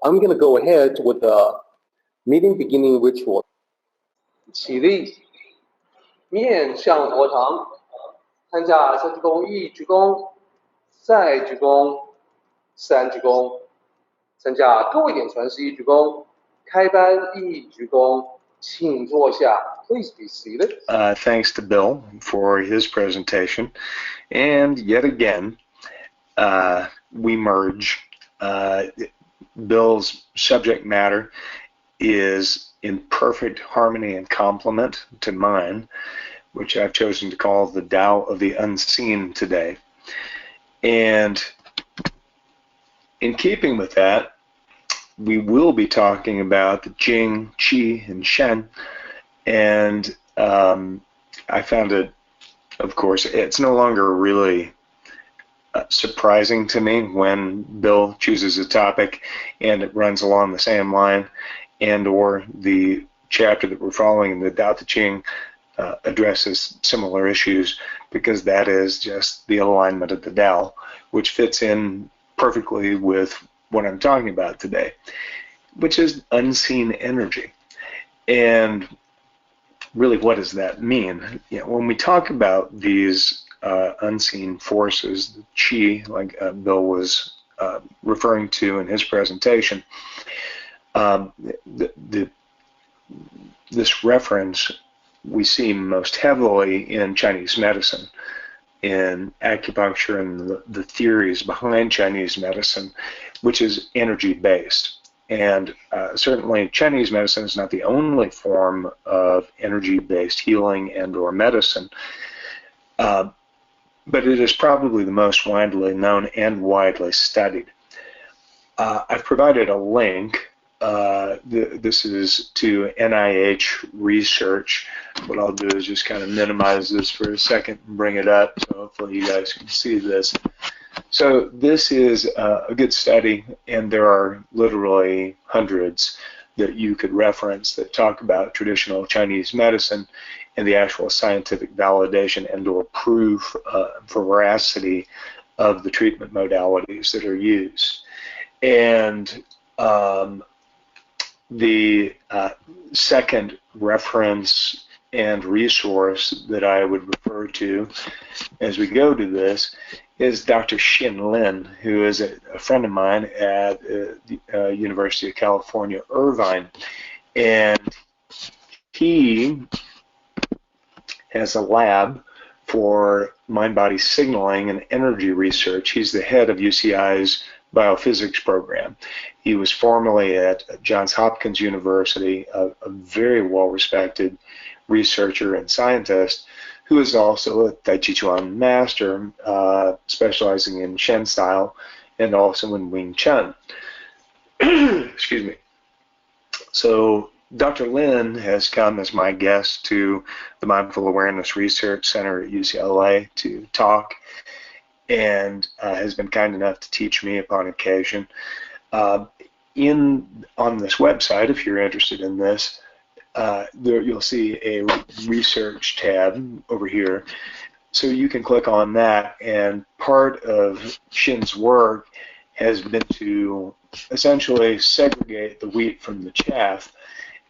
I'm going to go ahead with the meeting beginning ritual. 起立，面向佛堂，参加三鞠躬、一鞠躬、再鞠躬、三鞠躬，参加各位点传是一鞠躬，开班一鞠躬，请坐下。Please be seated. Thanks to Bill for his presentation. And yet again, we merge. Bill's subject matter is in perfect harmony and complement to mine, which I've chosen to call the Tao of the Unseen today. And in keeping with that, we will be talking about the Jing, Qi, and Shen. And I found it, of course, it's no longer really surprising to me when Bill chooses a topic and it runs along the same line, and or the chapter that we're following in the Tao Te Ching addresses similar issues, because that is just the alignment of the Tao, which fits in perfectly with what I'm talking about today, which is unseen energy. And really, what does that mean? You know, when we talk about these unseen forces, the Qi, like Bill was referring to in his presentation, this reference we see most heavily in Chinese medicine, in acupuncture, and the theories behind Chinese medicine, which is energy-based. And certainly Chinese medicine is not the only form of energy-based healing and or medicine, but it is probably the most widely known and widely studied. I've provided a link. This is to NIH research. What I'll do is just kind of minimize this for a second and bring it up, so hopefully you guys can see this. So this is a good study, and there are literally hundreds that you could reference that talk about traditional Chinese medicine and the actual scientific validation and or proof for veracity of the treatment modalities that are used. And the second reference and resource that I would refer to as we go to this is Dr. Xin Lin, who is a friend of mine at the University of California, Irvine. And he has a lab for mind-body signaling and energy research. He's the head of UCI's biophysics program. He was formerly at Johns Hopkins University, a very well-respected researcher and scientist, who is also a Tai Chi Chuan master, specializing in Shen style and also in Wing Chun. Excuse me. So Dr. Lin has come as my guest to the Mindful Awareness Research Center at UCLA to talk, and has been kind enough to teach me upon occasion. On this website, if you're interested in this, there you'll see a research tab over here. So you can click on that, and part of Shin's work has been to essentially segregate the wheat from the chaff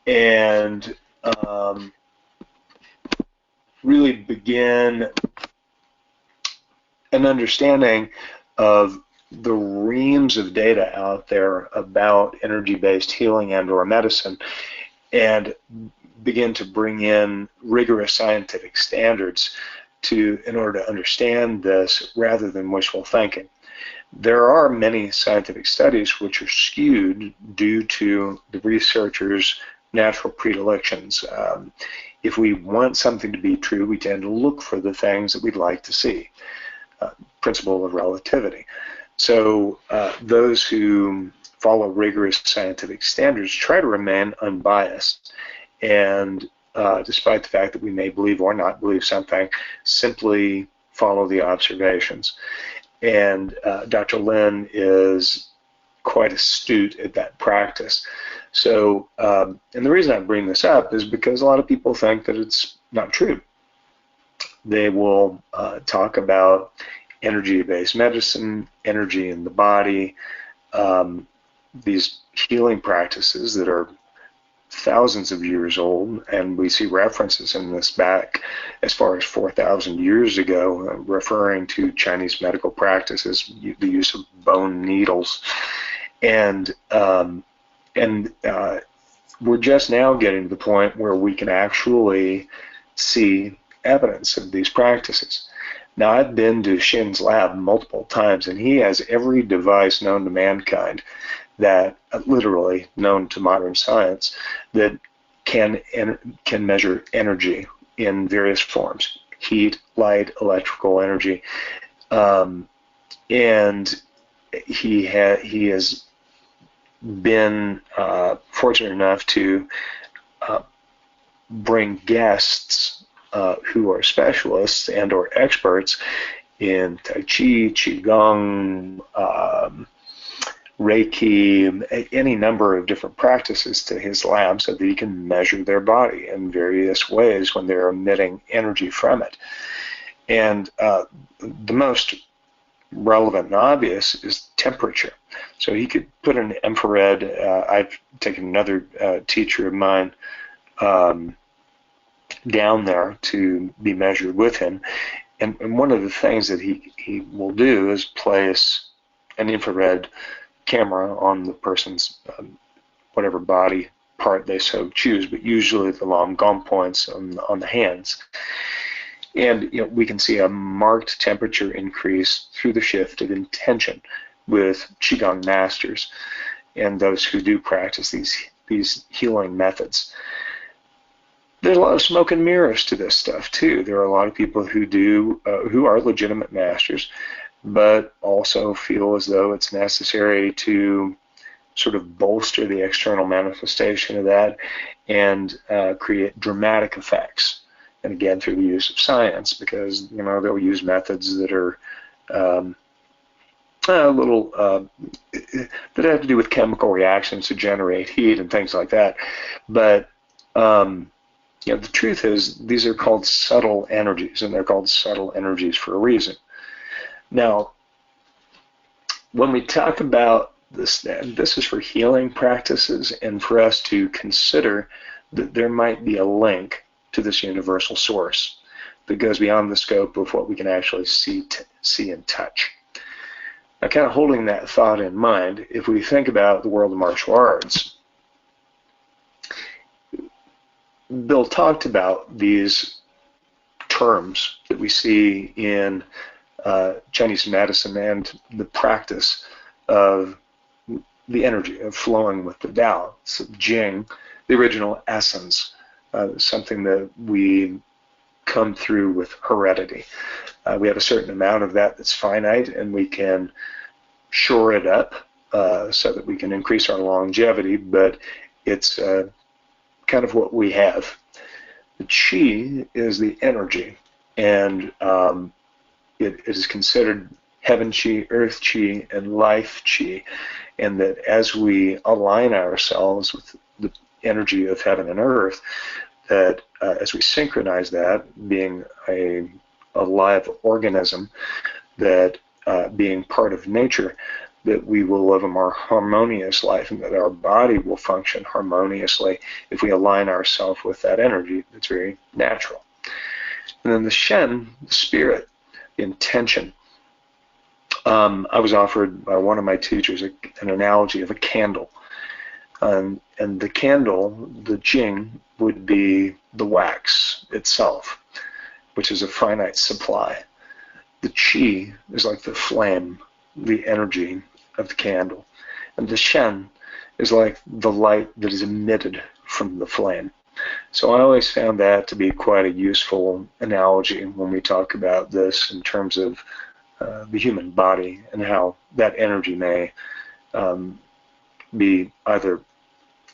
and really begin an understanding of the reams of data out there about energy-based healing and or medicine, and begin to bring in rigorous scientific standards in order to understand this rather than wishful thinking. There are many scientific studies which are skewed due to the researchers' natural predilections. If we want something to be true, we tend to look for the things that we'd like to see. Principle of relativity. So those who follow rigorous scientific standards try to remain unbiased, and despite the fact that we may believe or not believe something, simply follow the observations. And Dr. Lin is quite astute at that practice. So, and the reason I bring this up is because a lot of people think that it's not true. They will talk about energy-based medicine, energy in the body, these healing practices that are thousands of years old, and we see references in this back as far as 4,000 years ago, referring to Chinese medical practices, the use of bone needles, and we're just now getting to the point where we can actually see evidence of these practices. Now, I've been to Shin's lab multiple times, and he has every device known to mankind, that literally known to modern science, that can measure energy in various forms: heat, light, electrical energy, and he has been fortunate enough to bring guests who are specialists and or experts in Tai Chi, Qigong, Reiki, any number of different practices to his lab so that he can measure their body in various ways when they're emitting energy from it. And the most relevant and obvious is temperature. So he could put an infrared, I've taken another teacher of mine down there to be measured with him, and one of the things that he will do is place an infrared camera on the person's whatever body part they so choose, but usually the long gum points on the hands. And we can see a marked temperature increase through the shift of intention with Qigong masters and those who do practice these healing methods. There's a lot of smoke and mirrors to this stuff too. There are a lot of people who are legitimate masters, but also feel as though it's necessary to sort of bolster the external manifestation of that and create dramatic effects. And again, through the use of science, because they'll use methods that are a little that have to do with chemical reactions to generate heat and things like that. But the truth is, these are called subtle energies, and they're called subtle energies for a reason. Now, when we talk about this, this is for healing practices, and for us to consider that there might be a link to this universal source that goes beyond the scope of what we can actually see and touch. Now, kind of holding that thought in mind, if we think about the world of martial arts, Bill talked about these terms that we see in Chinese medicine and the practice of the energy of flowing with the Tao. So Jing, the original essence, something that we come through with heredity. We have a certain amount of that that's finite, and we can shore it up so that we can increase our longevity, but it's kind of what we have. The Qi is the energy, and it is considered heaven Qi, earth Qi, and life Qi, and that as we align ourselves with the energy of heaven and earth, that as we synchronize that, being a live organism, that being part of nature, that we will live a more harmonious life, and that our body will function harmoniously if we align ourselves with that energy that's very natural. And then the Shen, the spirit, the intention. I was offered by one of my teachers an analogy of a candle. And the candle, the Jing, would be the wax itself, which is a finite supply. The Qi is like the flame, the energy of the candle. And the Shen is like the light that is emitted from the flame. So I always found that to be quite a useful analogy when we talk about this in terms of the human body and how that energy may be either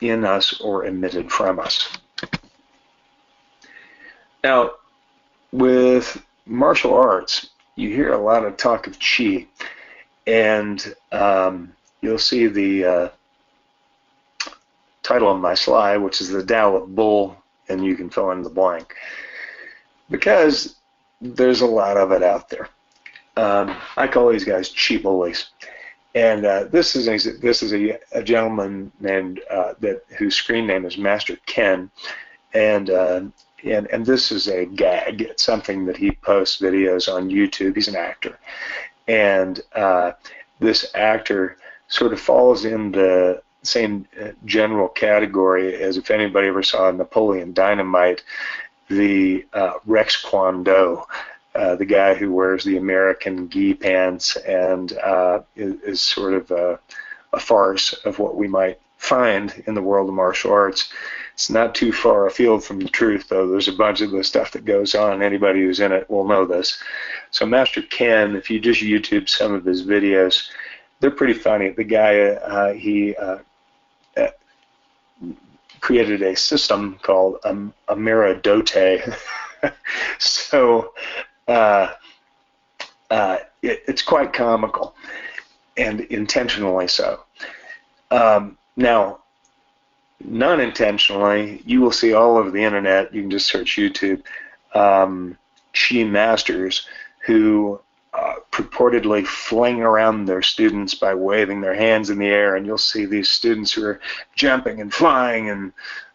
in us or emitted from us. Now, with martial arts, you hear a lot of talk of Qi, and you'll see the title on my slide, which is the Tao of Bull, and you can fill in the blank, because there's a lot of it out there. I call these guys Qi bullies, And this is a gentleman named whose screen name is Master Ken, and this is a gag. It's something that he posts videos on YouTube. He's an actor, and this actor sort of falls in the same general category as if anybody ever saw Napoleon Dynamite, the Rex Kwon Do. The guy who wears the American gi pants and is sort of a farce of what we might find in the world of martial arts. It's not too far afield from the truth, though. There's a bunch of the stuff that goes on. Anybody who's in it will know this. So Master Ken, if you just YouTube some of his videos, they're pretty funny. The guy, he created a system called Amira-Dote. So it's quite comical, and intentionally so. Now, non-intentionally, you will see all over the internet, you can just search YouTube, Chi masters who purportedly fling around their students by waving their hands in the air, and you'll see these students who are jumping and flying and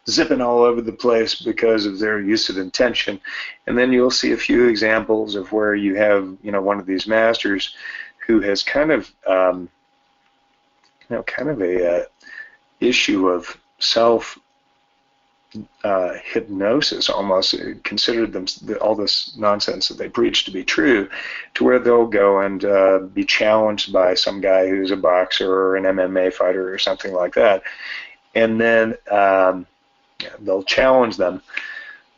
zipping all over the place because of their use of intention. And then you'll see a few examples of where you have, one of these masters who has kind of a issue of self hypnosis, almost considered all this nonsense that they preach to be true, to where they'll go and be challenged by some guy who's a boxer or an MMA fighter or something like that, and then they'll challenge them.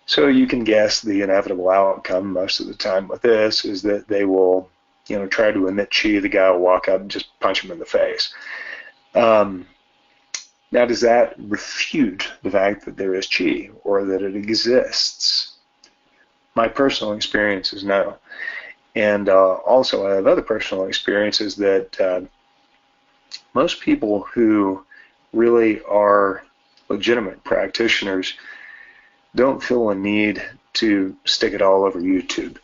So you can guess the inevitable outcome most of the time with this is that they will, try to emit chi. The guy will walk up and just punch him in the face. Now, does that refute the fact that there is chi or that it exists? My personal experience is no. And also I have other personal experiences that most people who really are legitimate practitioners don't feel a need to stick it all over YouTube.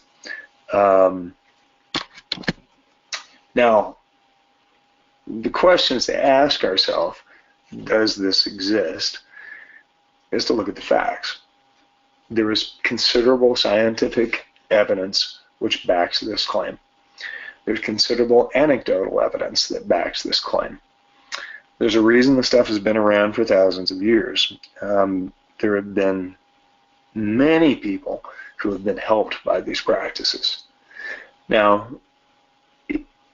Now, the questions to ask ourselves, does this exist, is to look at the facts. There is considerable scientific evidence which backs this claim. There's considerable anecdotal evidence that backs this claim. There's a reason the stuff has been around for thousands of years. There have been many people who have been helped by these practices. Now,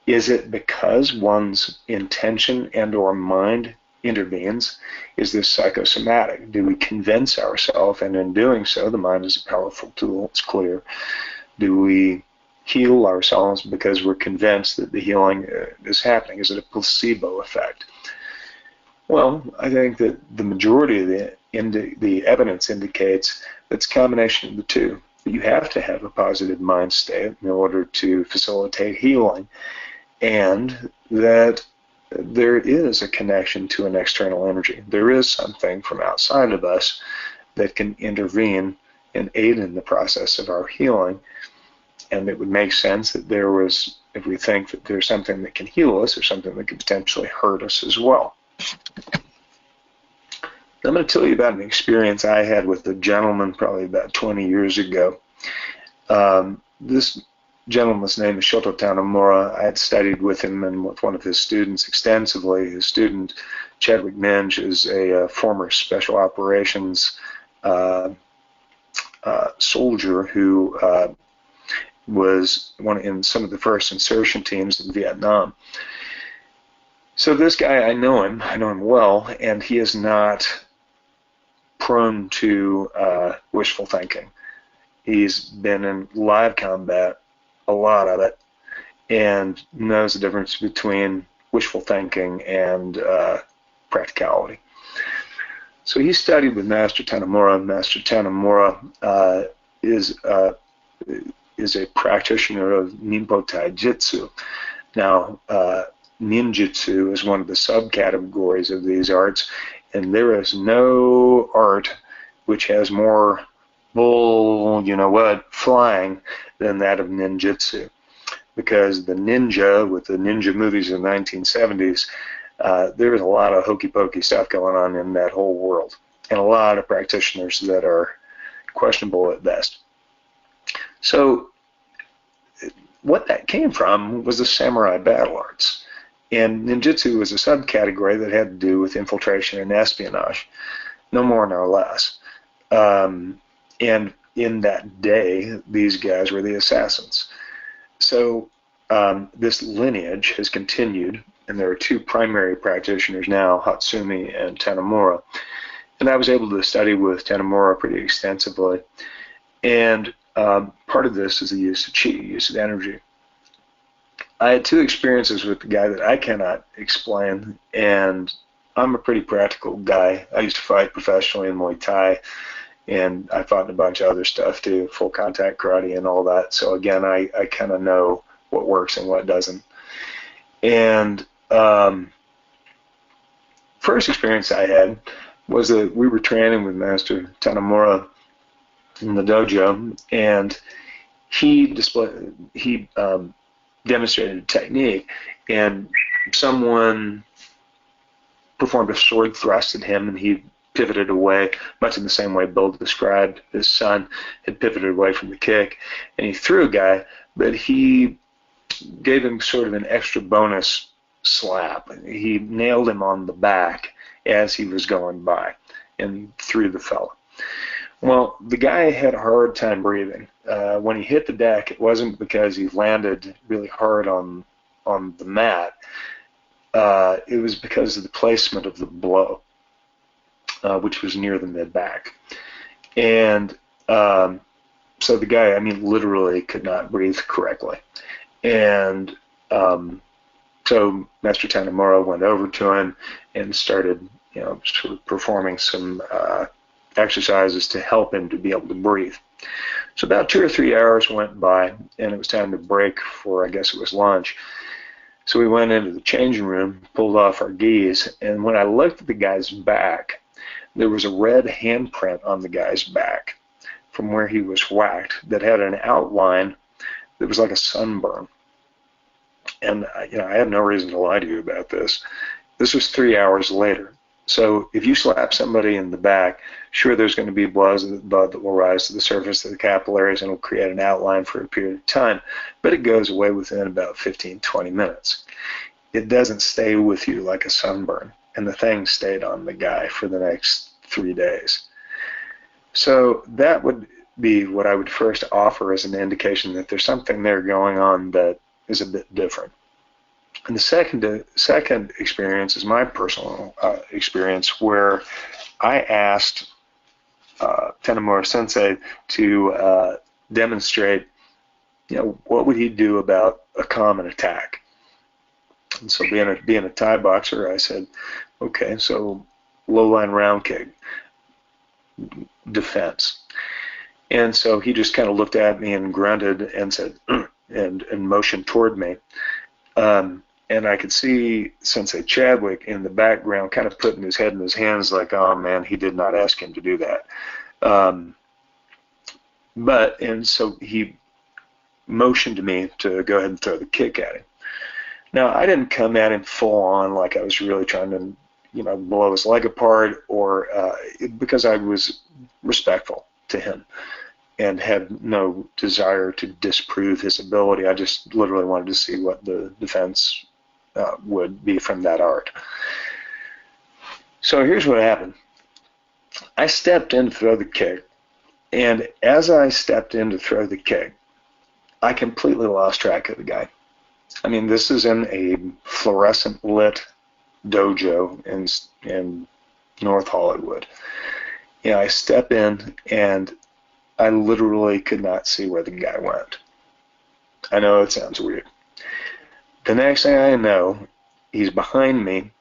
is it because one's intention and or mind intervenes? Is this psychosomatic? Do we convince ourselves, and in doing so, the mind is a powerful tool, it's clear. Do we heal ourselves because we're convinced that the healing is happening? Is it a placebo effect? Well, I think that the majority of the evidence indicates that it's a combination of the two. That you have to have a positive mind state in order to facilitate healing, and that there is a connection to an external energy. There is something from outside of us that can intervene and aid in the process of our healing. And it would make sense that there was, if we think that there's something that can heal us or something that could potentially hurt us as well. I'm going to tell you about an experience I had with a gentleman probably about 20 years ago. This gentleman's name is Shoto Tanomura. I had studied with him and with one of his students extensively. His student, Chadwick Ninge, is a former special operations soldier who was in some of the first insertion teams in Vietnam. So this guy, I know him well, and he is not prone to wishful thinking. He's been in live combat, a lot of it, and knows the difference between wishful thinking and practicality. So he studied with Master Tanomura. Master Tanomura is a practitioner of Ninpo Taijutsu. Now, ninjutsu is one of the subcategories of these arts, and there is no art which has more bull, flying than that of ninjutsu. because the ninja, with the ninja movies in the 1970s, there was a lot of hokey pokey stuff going on in that whole world, and a lot of practitioners that are questionable at best. So what that came from was the samurai battle arts. And ninjutsu was a subcategory that had to do with infiltration and espionage, no more nor less. And in that day, these guys were the assassins. So this lineage has continued, and there are two primary practitioners now, Hatsumi and Tanemura. And I was able to study with Tanemura pretty extensively. And part of this is the use of chi, use of energy. I had two experiences with the guy that I cannot explain, and I'm a pretty practical guy. I used to fight professionally in Muay Thai, and I fought in a bunch of other stuff too, full contact karate and all that. So again, I kind of know what works and what doesn't. And first experience I had was that we were training with Master Tanemura in the dojo, and he demonstrated a technique, and someone performed a sword thrust at him, and he pivoted away, much in the same way Bill described his son had pivoted away from the kick, and he threw a guy, but he gave him sort of an extra bonus slap. He nailed him on the back as he was going by and threw the fella. Well, the guy had a hard time breathing. When he hit the deck, it wasn't because he landed really hard on the mat. It was because of the placement of the blow, which was near the mid-back. And so the guy, I mean, literally could not breathe correctly. And so Master Tanemura went over to him and started, sort of performing some exercises to help him to be able to breathe. So about 2 or 3 hours went by, and it was time to break for, I guess it was lunch. So we went into the changing room, pulled off our gis, and when I looked at the guy's back, there was a red handprint on the guy's back from where he was whacked that had an outline that was like a sunburn. And I had no reason to lie to you about this. This was 3 hours later. So if you slap somebody in the back, sure, there's going to be blood that will rise to the surface of the capillaries and will create an outline for a period of time, but it goes away within about 15, 20 minutes. It doesn't stay with you like a sunburn, and the thing stayed on the guy for the next 3 days. So that would be what I would first offer as an indication that there's something there going on that is a bit different. And the second experience is my personal experience, where I asked Tanemura Sensei to demonstrate, what would he do about a common attack. And so being a Thai boxer, I said, okay, so low line round kick, defense. And so he just kind of looked at me and grunted and said, and motioned toward me. And I could see Sensei Chadwick in the background kind of putting his head in his hands like, oh man, he did not ask him to do that. And so he motioned to me to go ahead and throw the kick at him. Now, I didn't come at him full on like I was really trying to, blow his leg apart, or because I was respectful to him and had no desire to disprove his ability. I just literally wanted to see what the defense would be from that art. So here's what happened. I stepped in to throw the kick, and as I stepped in to throw the kick, I completely lost track of the guy. I mean, this is in a fluorescent lit dojo in North Hollywood. I step in, and I literally could not see where the guy went. I know it sounds weird. The next thing I know, he's behind me,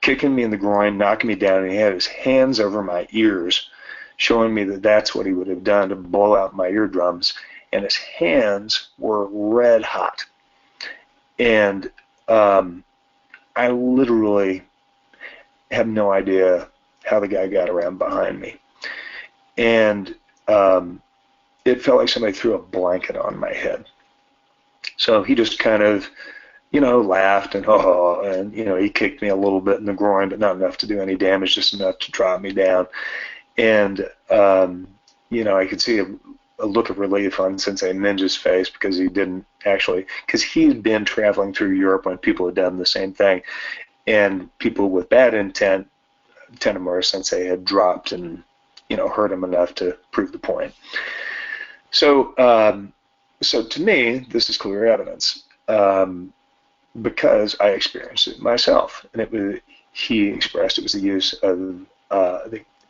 kicking me in the groin, knocking me down, and he had his hands over my ears, showing me that that's what he would have done to blow out my eardrums, and his hands were red hot. And I literally have no idea how the guy got around behind me. And it felt like somebody threw a blanket on my head. So he just kind of, laughed and and he kicked me a little bit in the groin, but not enough to do any damage, just enough to drop me down. And I could see a look of relief on Sensei Ninja's face, because he didn't actually, because he'd been traveling through Europe when people had done the same thing, and people with bad intent, Tenemura Sensei had dropped and hurt him enough to prove the point. So to me, this is clear evidence, because I experienced it myself, and he expressed it was the use of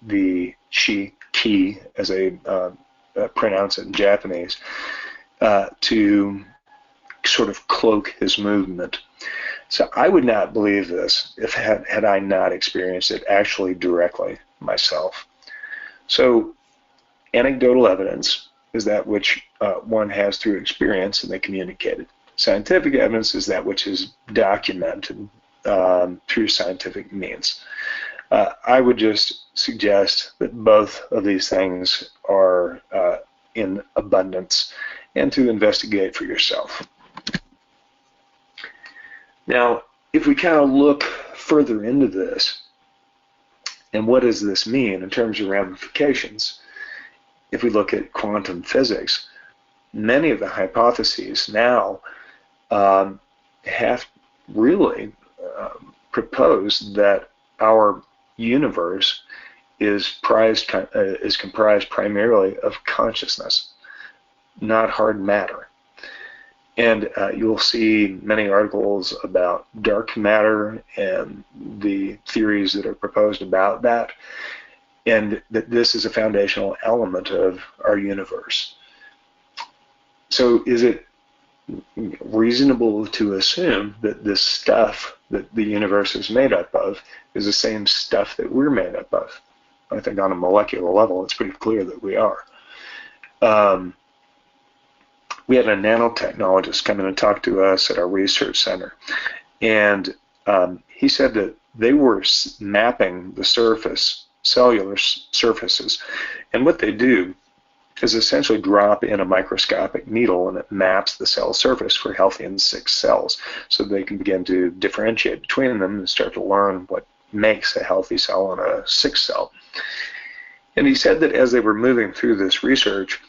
the ki, as they pronounce it in Japanese, to sort of cloak his movement. So I would not believe this had I not experienced it actually directly myself. So anecdotal evidence is that which one has through experience and they communicate it. Scientific evidence is that which is documented through scientific means. I would just suggest that both of these things are in abundance, and to investigate for yourself. Now, if we kind of look further into this, and what does this mean in terms of ramifications? If we look at quantum physics, many of the hypotheses now have really proposed that our universe is comprised primarily of consciousness, not hard matter. And you'll see many articles about dark matter and the theories that are proposed about that, and that this is a foundational element of our universe. So is it reasonable to assume that this stuff that the universe is made up of is the same stuff that we're made up of? I think on a molecular level, it's pretty clear that we are. We had a nanotechnologist come in and talk to us at our research center, and he said that they were mapping the cellular surfaces, and what they do is essentially drop in a microscopic needle, and it maps the cell surface for healthy and sick cells, so they can begin to differentiate between them and start to learn what makes a healthy cell and a sick cell. And he said that as they were moving through this research,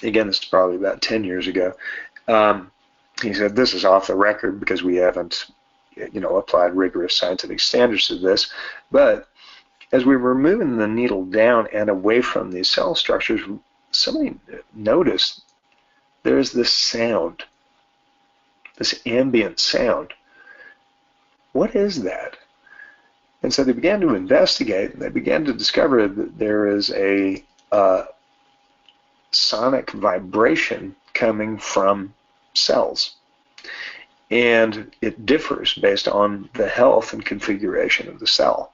again, this is probably about 10 years ago, he said, this is off the record because we haven't, applied rigorous scientific standards to this, but as we were moving the needle down and away from these cell structures, somebody noticed there's this sound, this ambient sound. What is that? And so they began to investigate, and they began to discover that there is a sonic vibration coming from cells. And it differs based on the health and configuration of the cell.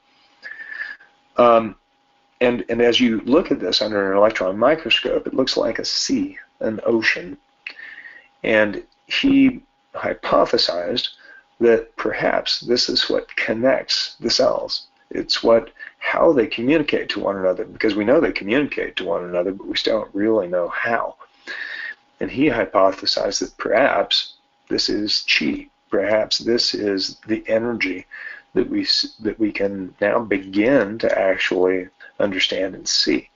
And as you look at this under an electron microscope, it looks like a sea, an ocean. And he hypothesized that perhaps this is what connects the cells. It's how they communicate to one another, because we know they communicate to one another, but we still don't really know how. And he hypothesized that perhaps this is chi. Perhaps this is the energy that we can now begin to actually understand and see.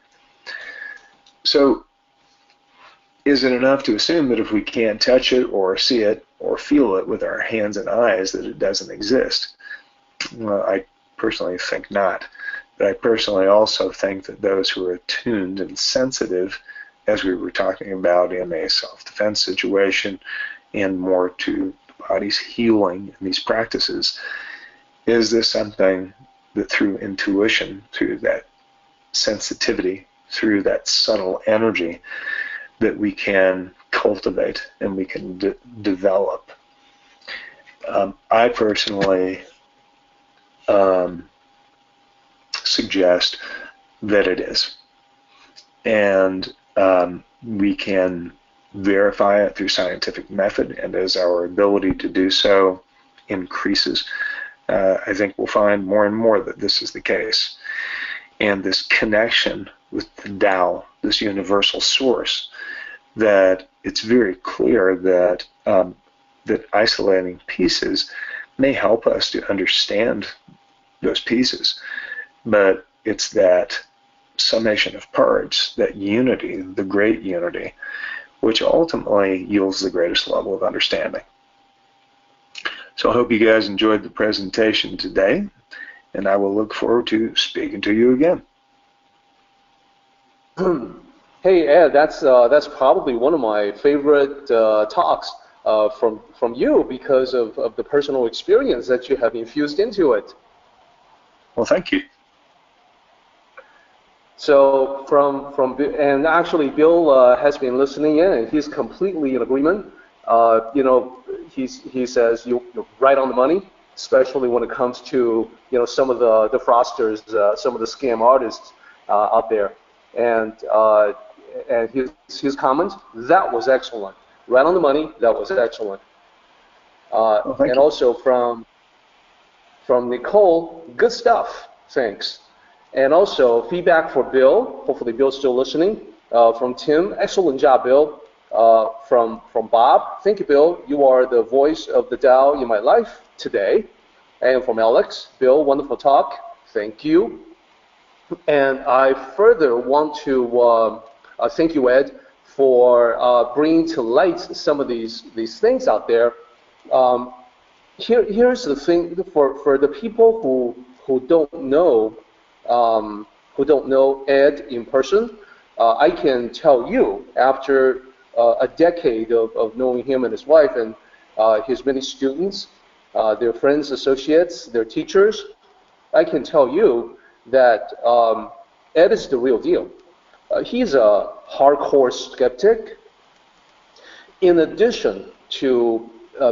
So is it enough to assume that if we can't touch it or see it or feel it with our hands and eyes that it doesn't exist? Well, I personally think not. But I personally also think that those who are attuned and sensitive, as we were talking about in a self-defense situation, and more to the body's healing in these practices, is this something that through intuition, through that sensitivity, through that subtle energy, that we can cultivate and we can develop? I personally suggest that it is. And we can verify it through scientific method, and as our ability to do so increases, I think we'll find more and more that this is the case. And this connection with the Tao, this universal source that it's very clear that that isolating pieces may help us to understand those pieces, but it's that summation of parts, that unity, the great unity, which ultimately yields the greatest level of understanding. So I hope you guys enjoyed the presentation today, and I will look forward to speaking to you again. Hey Ed, that's probably one of my favorite talks from you because of the personal experience that you have infused into it. Well, thank you. So and actually Bill has been listening in, and he's completely in agreement. He says you're right on the money, especially when it comes to some of the fraudsters, some of the scam artists out there, and his comment, that was excellent, right on the money, that was excellent. Well, thank and you. also from Nicole, good stuff, thanks. And also feedback for Bill, hopefully Bill's still listening. From Tim, excellent job, Bill. From Bob, thank you, Bill. You are the voice of the Tao in my life today. And from Alex, Bill, wonderful talk. Thank you. And I further want to thank you, Ed, for bringing to light some of these things out there. Here's the thing for the people who don't know Ed in person. I can tell you, after a decade of knowing him and his wife and his many students, their friends, associates, their teachers, I can tell you that Ed is the real deal. He's a hardcore skeptic. In addition to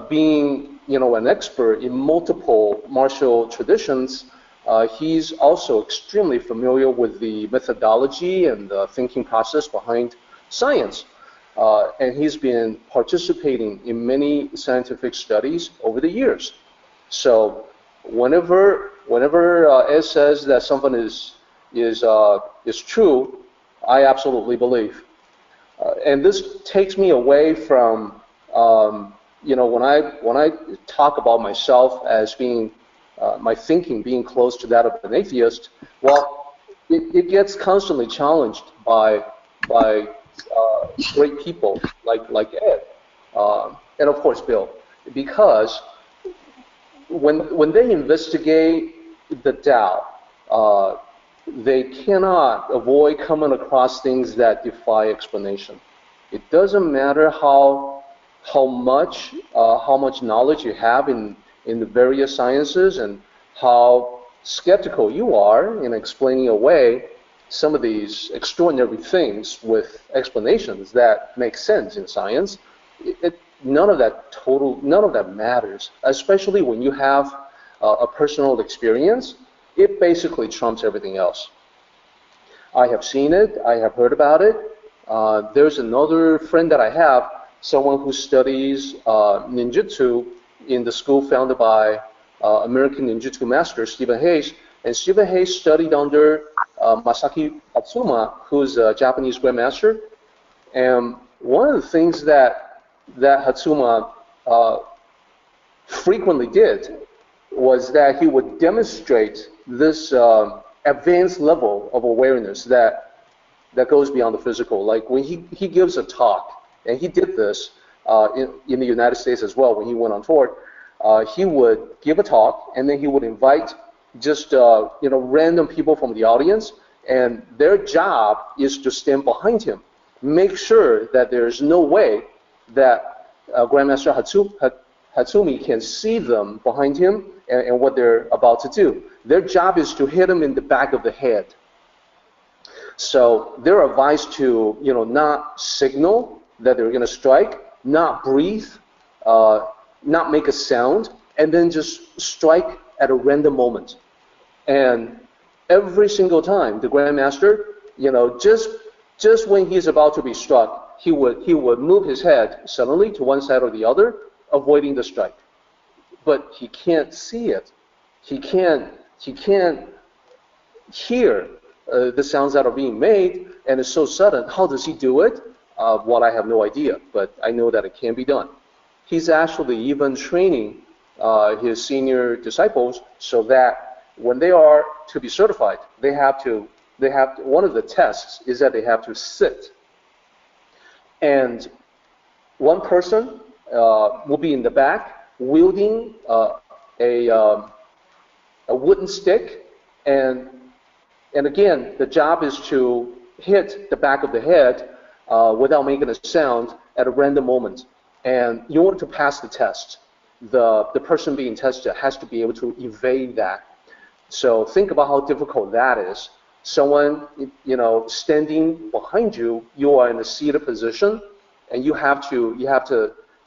being, an expert in multiple martial traditions, he's also extremely familiar with the methodology and the thinking process behind science. And he's been participating in many scientific studies over the years. So whenever Ed says that something is true, I absolutely believe. And this takes me away from, when I talk about myself as being, my thinking being close to that of an atheist, well, it gets constantly challenged by great people like Ed, and of course Bill, because when they investigate the Tao, they cannot avoid coming across things that defy explanation. It doesn't matter how much knowledge you have in the various sciences and how skeptical you are in explaining away some of these extraordinary things with explanations that make sense in science. None of that matters, especially when you have a personal experience. It basically trumps everything else. I have seen it. I have heard about it. There's another friend that I have, someone who studies ninjutsu in the school founded by American ninjutsu master Stephen Hayes. And Stephen Hayes studied under Masaki Hatsuma, who's a Japanese grandmaster. And one of the things that Hatsuma frequently did was that he would demonstrate this advanced level of awareness that goes beyond the physical. Like when he gives a talk, and he did this in the United States as well when he went on tour, he would give a talk, and then he would invite just random people from the audience, and their job is to stand behind him, make sure that there's no way that Grandmaster Hatsumi can see them behind him and what they're about to do. Their job is to hit him in the back of the head. So they're advised to not signal that they're going to strike, not breathe, not make a sound, and then just strike at a random moment. And every single time, the Grandmaster, just when he's about to be struck, he would move his head suddenly to one side or the other, avoiding the strike. But he can't see it. He can't hear the sounds that are being made, and it's so sudden. How does he do it? what I have no idea, but I know that it can be done. He's actually even training his senior disciples so that when they are to be certified, one of the tests is that they have to sit. And one person will be in the back wielding a wooden stick, and again, the job is to hit the back of the head without making a sound at a random moment. And in order to pass the test, the person being tested has to be able to evade that. So think about how difficult that is. Someone, standing behind you, you are in a seated position, and you have to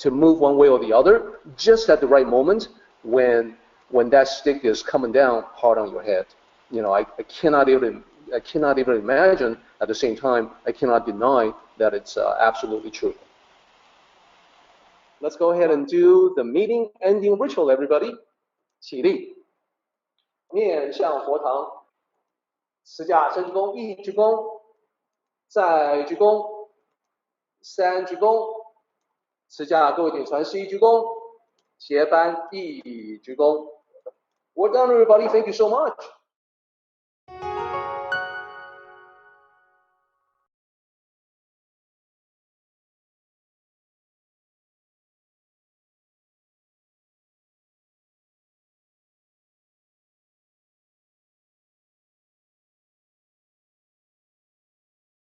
move one way or the other just at the right moment when that stick is coming down hard on your head. I cannot even imagine. At the same time, I cannot deny that it's absolutely true. Let's go ahead and do the meeting ending ritual, everybody. 起立，面向佛堂，持架深鞠躬，一鞠躬，再鞠躬，三鞠躬，持架各位顶传十一鞠躬，斜翻一鞠躬。We're done, everybody. Thank you so much.